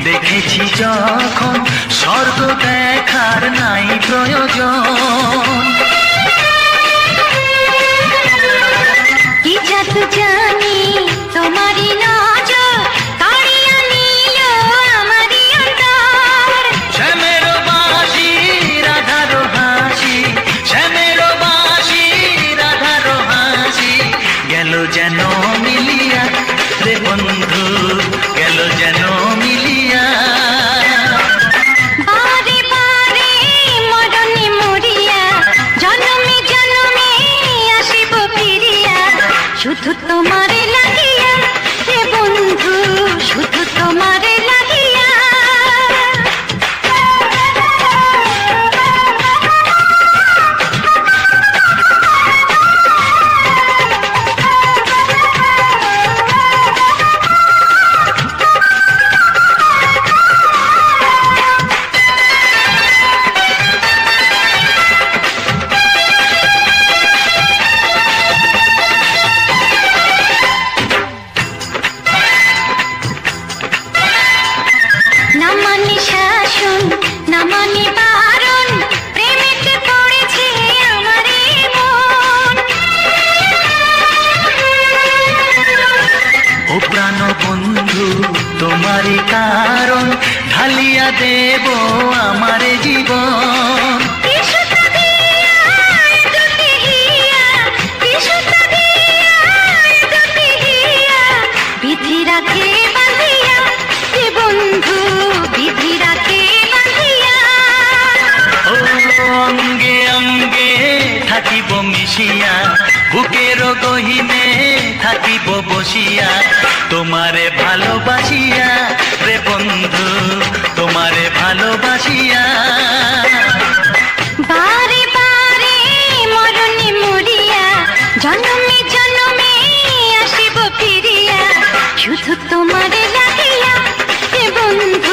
দেখেছি যখন স্বর্গ দেখার নাই প্রয়োজন। কি জাদু জানি তোমারই নজর কাড়িয়া নিল আমারই অন্তর। শ্যামের বাঁশি রাধার হাসি, শ্যামের বাঁশি রাধার হাসি, গেল যেন মিলিয়া রে বন্ধু, গেল যেন মিলিয়া। বারে বারে মরণে মরিয়া, জনমে জনমে আসিব ফিরিয়া, শুধু তোমারে লাগিয়া হে বন্ধু, শুধু তোমারে লাগিয়া। না মানে শাসন, না মানে বারণ, প্রেমেতে পড়েছে আমারে মন। ও প্রাণ বন্ধু তোমারই কারণ, ঢালিয়া দেব আমারে জীবন। কিসুতা দিয়া দুটি হিয়া, কিসুতা দিয়া দুটি হিয়া, বিধি রাখে বাঁধিয়া হে বন্ধু, বিধি রাখে বাঁধিয়া। ও অঙ্গে অঙ্গে থাকিব মিশিয়া, বুকের গহিনে থাকিব বসিয়া, তোমারে ভালোবাসিয়া রে বন্ধু, তোমারে ভালোবাসিয়া। বারে বারে মরণে মরিয়া, জনমে জনমে আসিব ফিরিয়া, শুধু তোমারে লাগিয়া হে বন্ধু,